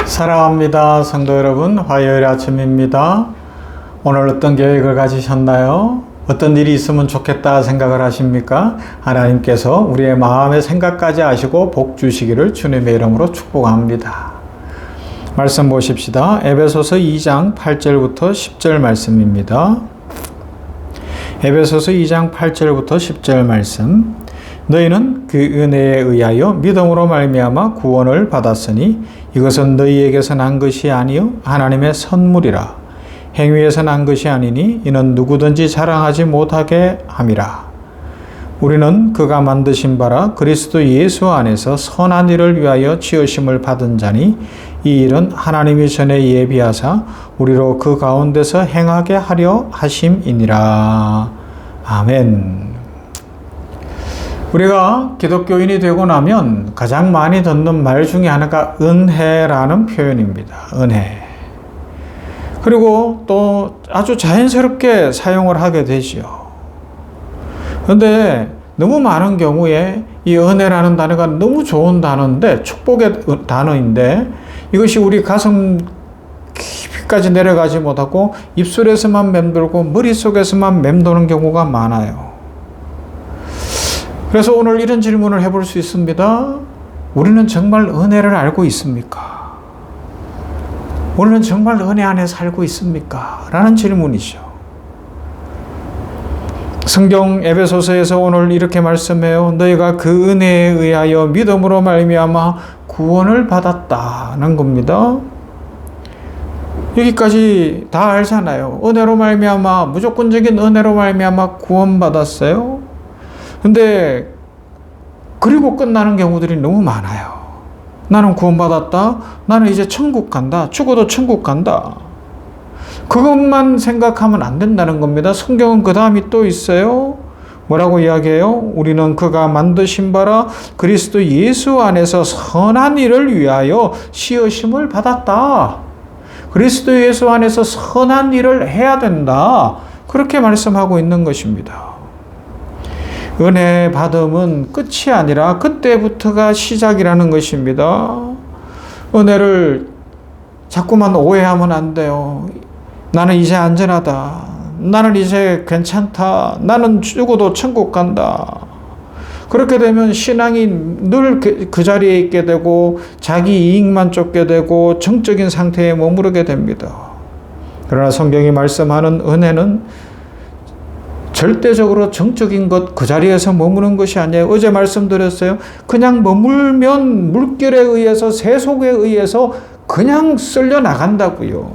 사랑합니다. 성도 여러분, 화요일 아침입니다. 오늘 어떤 계획을 가지셨나요? 어떤 일이 있으면 좋겠다 생각을 하십니까? 하나님께서 우리의 마음의 생각까지 아시고 복 주시기를 주님의 이름으로 축복합니다. 말씀 보십시다. 에베소서 2장 8절부터 10절 말씀입니다. 에베소서 2장 8절부터 10절 말씀. 너희는 그 은혜에 의하여 믿음으로 말미암아 구원을 받았으니 이것은 너희에게서 난 것이 아니요 하나님의 선물이라. 행위에서 난 것이 아니니 이는 누구든지 자랑하지 못하게 함이라. 우리는 그가 만드신 바라 그리스도 예수 안에서 선한 일을 위하여 지으심을 받은 자니 이 일은 하나님이 전에 예비하사 우리로 그 가운데서 행하게 하려 하심이니라. 아멘. 우리가 기독교인이 되고 나면 가장 많이 듣는 말 중에 하나가 은혜라는 표현입니다. 은혜. 그리고 또 아주 자연스럽게 사용을 하게 되지요. 그런데 너무 많은 경우에 이 은혜라는 단어가 너무 좋은 단어인데, 축복의 단어인데, 이것이 우리 가슴 깊이까지 내려가지 못하고 입술에서만 맴돌고 머릿속에서만 맴도는 경우가 많아요. 그래서 오늘 이런 질문을 해볼 수 있습니다. 우리는 정말 은혜를 알고 있습니까? 우리는 정말 은혜 안에 살고 있습니까? 라는 질문이죠. 성경 에베소서에서 오늘 이렇게 말씀해요. 너희가 그 은혜에 의하여 믿음으로 말미암아 구원을 받았다는 겁니다. 여기까지 다 알잖아요. 은혜로 말미암아, 무조건적인 은혜로 말미암아 구원받았어요. 근데 그리고 끝나는 경우들이 너무 많아요. 나는 구원받았다. 나는 이제 천국 간다. 죽어도 천국 간다. 그것만 생각하면 안 된다는 겁니다. 성경은 그 다음이 또 있어요. 뭐라고 이야기해요? 우리는 그가 만드신 바라 그리스도 예수 안에서 선한 일을 위하여 지으심을 받았다. 그리스도 예수 안에서 선한 일을 해야 된다. 그렇게 말씀하고 있는 것입니다. 은혜 받음은 끝이 아니라 그때부터가 시작이라는 것입니다. 은혜를 자꾸만 오해하면 안 돼요. 나는 이제 안전하다. 나는 이제 괜찮다. 나는 죽어도 천국 간다. 그렇게 되면 신앙이 늘 그 자리에 있게 되고 자기 이익만 쫓게 되고 정적인 상태에 머무르게 됩니다. 그러나 성경이 말씀하는 은혜는 절대적으로 정적인 것, 그 자리에서 머무는 것이 아니에요. 어제 말씀드렸어요. 그냥 머물면 물결에 의해서, 세속에 의해서 그냥 쓸려 나간다고요.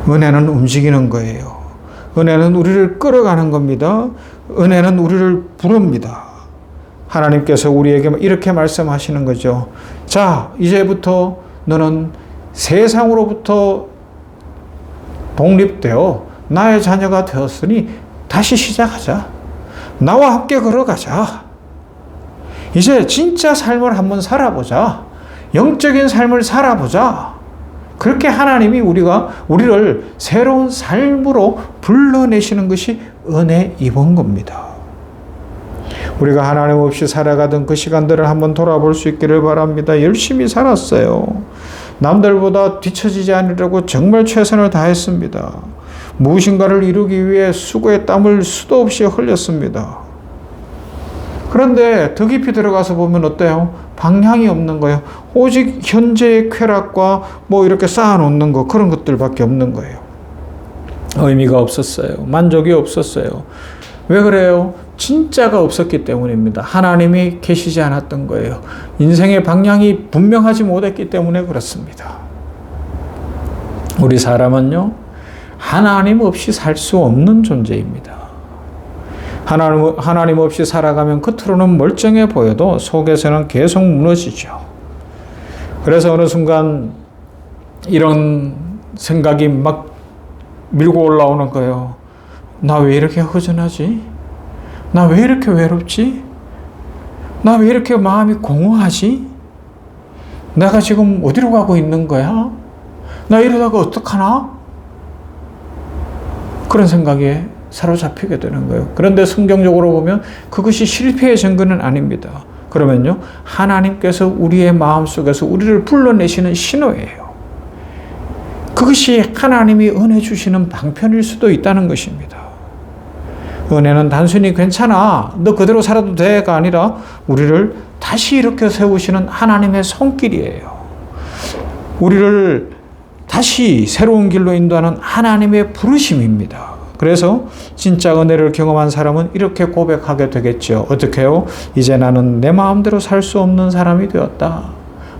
은혜는 움직이는 거예요. 은혜는 우리를 끌어가는 겁니다. 은혜는 우리를 부릅니다. 하나님께서 우리에게 이렇게 말씀하시는 거죠. 자, 이제부터 너는 세상으로부터 독립되어 나의 자녀가 되었으니 다시 시작하자. 나와 함께 걸어가자. 이제 진짜 삶을 한번 살아보자. 영적인 삶을 살아보자. 그렇게 하나님이 우리를 새로운 삶으로 불러내시는 것이 은혜 입은 겁니다. 우리가 하나님 없이 살아가던 그 시간들을 한번 돌아볼 수 있기를 바랍니다. 열심히 살았어요. 남들보다 뒤처지지 않으려고 정말 최선을 다했습니다. 무엇인가를 이루기 위해 수고의 땀을 수도 없이 흘렸습니다. 그런데 더 깊이 들어가서 보면 어때요? 방향이 없는 거예요. 오직 현재의 쾌락과 이렇게 쌓아놓는 거, 그런 것들밖에 없는 거예요. 의미가 없었어요. 만족이 없었어요. 왜 그래요? 진짜가 없었기 때문입니다. 하나님이 계시지 않았던 거예요. 인생의 방향이 분명하지 못했기 때문에 그렇습니다. 우리 사람은요, 하나님 없이 살 수 없는 존재입니다. 하나님 없이 살아가면 겉으로는 멀쩡해 보여도 속에서는 계속 무너지죠. 그래서 어느 순간 이런 생각이 막 밀고 올라오는 거예요. 나 왜 이렇게 허전하지? 나 왜 이렇게 외롭지? 나 왜 이렇게 마음이 공허하지? 내가 지금 어디로 가고 있는 거야? 나 이러다가 어떡하나? 그런 생각에 사로잡히게 되는 거예요. 그런데 성경적으로 보면 그것이 실패의 증거는 아닙니다. 그러면요, 하나님께서 우리의 마음속에서 우리를 불러내시는 신호예요. 그것이 하나님이 은혜 주시는 방편일 수도 있다는 것입니다. 은혜는 단순히 괜찮아, 너 그대로 살아도 돼가 아니라 우리를 다시 일으켜 세우시는 하나님의 손길이에요. 우리를 다시 새로운 길로 인도하는 하나님의 부르심입니다. 그래서 진짜 은혜를 경험한 사람은 이렇게 고백하게 되겠죠. 어떻게 해요? 이제 나는 내 마음대로 살 수 없는 사람이 되었다.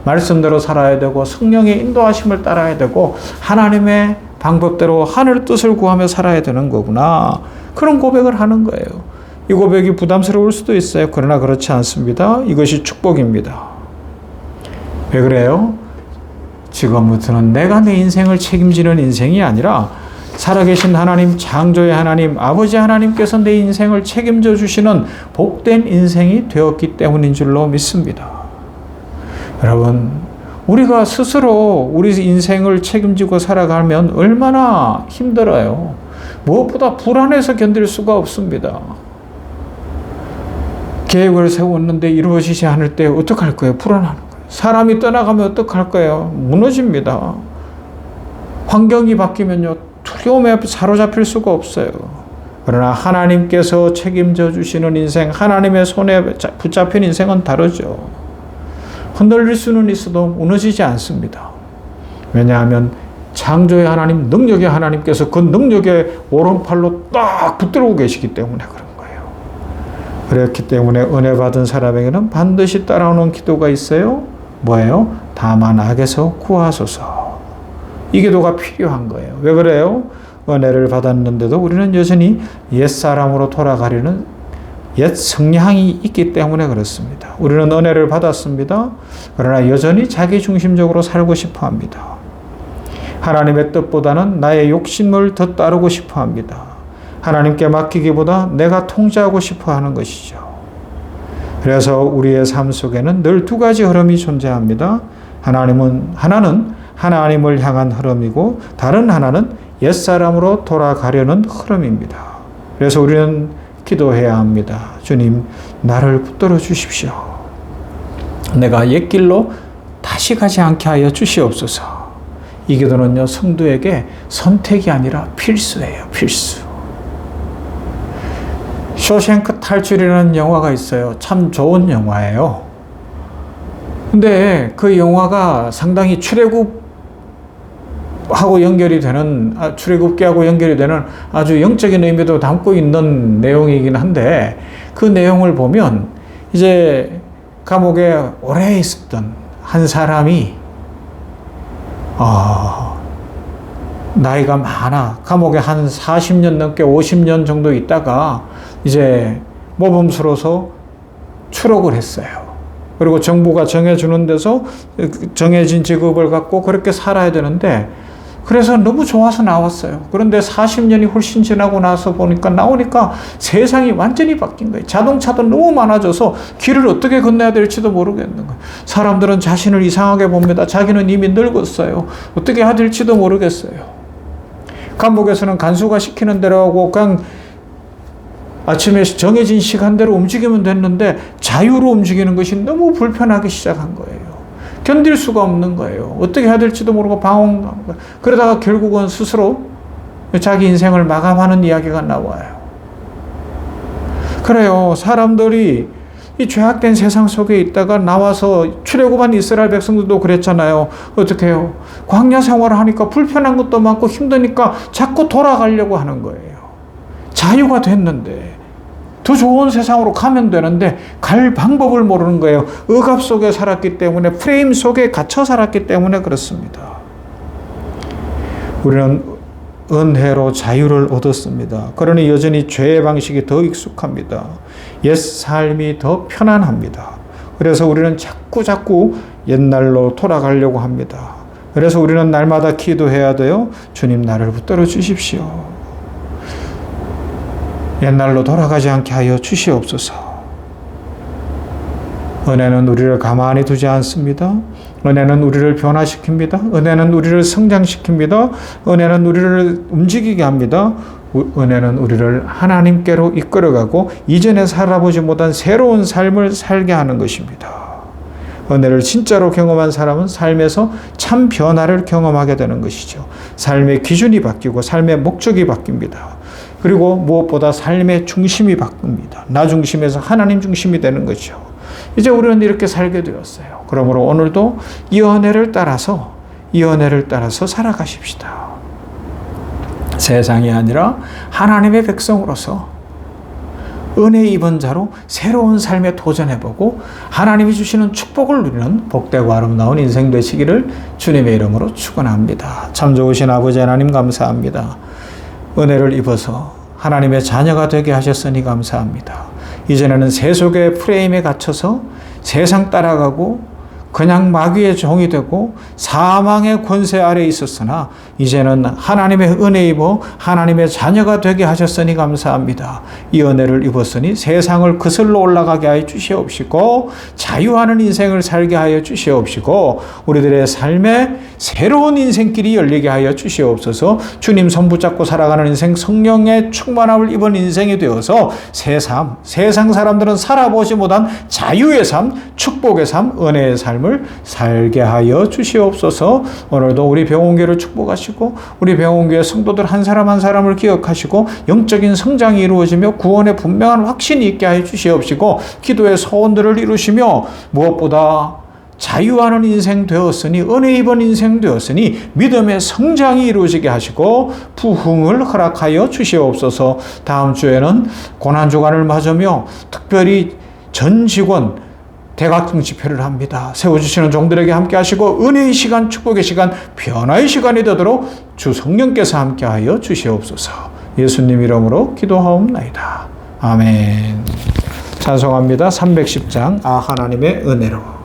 말씀대로 살아야 되고 성령의 인도하심을 따라야 되고 하나님의 방법대로 하늘 뜻을 구하며 살아야 되는 거구나. 그런 고백을 하는 거예요. 이 고백이 부담스러울 수도 있어요. 그러나 그렇지 않습니다. 이것이 축복입니다. 왜 그래요? 지금부터는 내가 내 인생을 책임지는 인생이 아니라 살아계신 하나님, 창조의 하나님, 아버지 하나님께서 내 인생을 책임져 주시는 복된 인생이 되었기 때문인 줄로 믿습니다. 여러분, 우리가 스스로 우리 인생을 책임지고 살아가면 얼마나 힘들어요. 무엇보다 불안해서 견딜 수가 없습니다. 계획을 세웠는데 이루어지지 않을 때 어떡할 거예요? 불안한 거예요. 사람이 떠나가면 어떡할 거예요? 무너집니다. 환경이 바뀌면요, 두려움에 사로잡힐 수가 없어요. 그러나 하나님께서 책임져 주시는 인생, 하나님의 손에 붙잡힌 인생은 다르죠. 흔들릴 수는 있어도 무너지지 않습니다. 왜냐하면 창조의 하나님, 능력의 하나님께서 그 능력의 오른팔로 딱 붙들고 계시기 때문에 그런 거예요. 그렇기 때문에 은혜 받은 사람에게는 반드시 따라오는 기도가 있어요. 뭐예요? 다만 악에서 구하소서. 이 기도가 필요한 거예요. 왜 그래요? 은혜를 받았는데도 우리는 여전히 옛사람으로 돌아가려는 옛 성향이 있기 때문에 그렇습니다. 우리는 은혜를 받았습니다. 그러나 여전히 자기중심적으로 살고 싶어 합니다. 하나님의 뜻보다는 나의 욕심을 더 따르고 싶어 합니다. 하나님께 맡기기보다 내가 통제하고 싶어 하는 것이죠. 그래서 우리의 삶 속에는 늘 두 가지 흐름이 존재합니다. 하나는 하나님을 향한 흐름이고 다른 하나는 옛사람으로 돌아가려는 흐름입니다. 그래서 우리는 기도해야 합니다. 주님, 나를 붙들어 주십시오. 내가 옛길로 다시 가지 않게 하여 주시옵소서. 이 기도는요, 성도에게 선택이 아니라 필수예요. 필수. 쇼생크 탈출이라는 영화가 있어요. 참 좋은 영화예요. 근데 그 영화가 상당히 출애굽하고 연결이 되는, 출애굽기하고 연결이 되는 아주 영적인 의미도 담고 있는 내용이긴 한데, 그 내용을 보면 이제 감옥에 오래 있었던 한 사람이 나이가 많아, 감옥에 한 40년 넘게 50년 정도 있다가 이제 모범수로서 추록을 했어요. 그리고 정부가 정해주는 데서 정해진 직업을 갖고 그렇게 살아야 되는데, 그래서 너무 좋아서 나왔어요. 그런데 40년이 훨씬 지나고 나오니까 세상이 완전히 바뀐 거예요. 자동차도 너무 많아져서 길을 어떻게 건너야 될지도 모르겠는 거예요. 사람들은 자신을 이상하게 봅니다. 자기는 이미 늙었어요. 어떻게 해야 될지도 모르겠어요. 감옥에서는 간수가 시키는 대로 하고 그냥 아침에 정해진 시간대로 움직이면 됐는데 자유로 움직이는 것이 너무 불편하기 시작한 거예요. 견딜 수가 없는 거예요. 어떻게 해야 될지도 모르고 방황하는 거예요. 그러다가 결국은 스스로 자기 인생을 마감하는 이야기가 나와요. 그래요. 사람들이 이 죄악된 세상 속에 있다가 나와서 출애굽한 이스라엘 백성들도 그랬잖아요. 어떻게 해요? 광야 생활을 하니까 불편한 것도 많고 힘드니까 자꾸 돌아가려고 하는 거예요. 자유가 됐는데 더 좋은 세상으로 가면 되는데 갈 방법을 모르는 거예요. 억압 속에 살았기 때문에, 프레임 속에 갇혀 살았기 때문에 그렇습니다. 우리는 은혜로 자유를 얻었습니다. 그러니 여전히 죄의 방식이 더 익숙합니다. 옛 삶이 더 편안합니다. 그래서 우리는 자꾸 옛날로 돌아가려고 합니다. 그래서 우리는 날마다 기도해야 돼요. 주님, 나를 붙들어 주십시오. 옛날로 돌아가지 않게 하여 주시옵소서. 은혜는 우리를 가만히 두지 않습니다. 은혜는 우리를 변화시킵니다. 은혜는 우리를 성장시킵니다. 은혜는 우리를 움직이게 합니다. 은혜는 우리를 하나님께로 이끌어가고 이전에 살아보지 못한 새로운 삶을 살게 하는 것입니다. 은혜를 진짜로 경험한 사람은 삶에서 참 변화를 경험하게 되는 것이죠. 삶의 기준이 바뀌고 삶의 목적이 바뀝니다. 그리고 무엇보다 삶의 중심이 바뀝니다. 나 중심에서 하나님 중심이 되는 거죠. 이제 우리는 이렇게 살게 되었어요. 그러므로 오늘도 이 은혜를 따라서 살아가십시다. 세상이 아니라 하나님의 백성으로서 은혜 입은 자로 새로운 삶에 도전해보고 하나님이 주시는 축복을 누리는 복되고 아름다운 인생 되시기를 주님의 이름으로 축원합니다. 참 좋으신 아버지 하나님 감사합니다. 은혜를 입어서 하나님의 자녀가 되게 하셨으니 감사합니다. 이전에는 세속의 프레임에 갇혀서 세상 따라가고 그냥 마귀의 종이 되고 사망의 권세 아래에 있었으나 이제는 하나님의 은혜 입어 하나님의 자녀가 되게 하셨으니 감사합니다. 이 은혜를 입었으니 세상을 거슬러 올라가게 하여 주시옵시고 자유하는 인생을 살게 하여 주시옵시고 우리들의 삶에 새로운 인생길이 열리게 하여 주시옵소서. 주님 손 붙잡고 살아가는 인생, 성령의 충만함을 입은 인생이 되어서 세상 사람들은 살아보지 못한 자유의 삶, 축복의 삶, 은혜의 삶을 살게 하여 주시옵소서. 오늘도 우리 병원교를 축복하시고 우리 병원교의 성도들 한 사람 한 사람을 기억하시고 영적인 성장이 이루어지며 구원의 분명한 확신이 있게 하여 주시옵시고 기도의 소원들을 이루시며 무엇보다 자유하는 인생 되었으니 은혜 입은 인생 되었으니 믿음의 성장이 이루어지게 하시고 부흥을 허락하여 주시옵소서. 다음 주에는 고난주간을 맞으며 특별히 전 직원 대각성 집회를 합니다. 세워주시는 종들에게 함께 하시고 은혜의 시간, 축복의 시간, 변화의 시간이 되도록 주 성령께서 함께 하여 주시옵소서. 예수님 이름으로 기도하옵나이다. 아멘. 찬송합니다. 310장 하나님의 은혜로.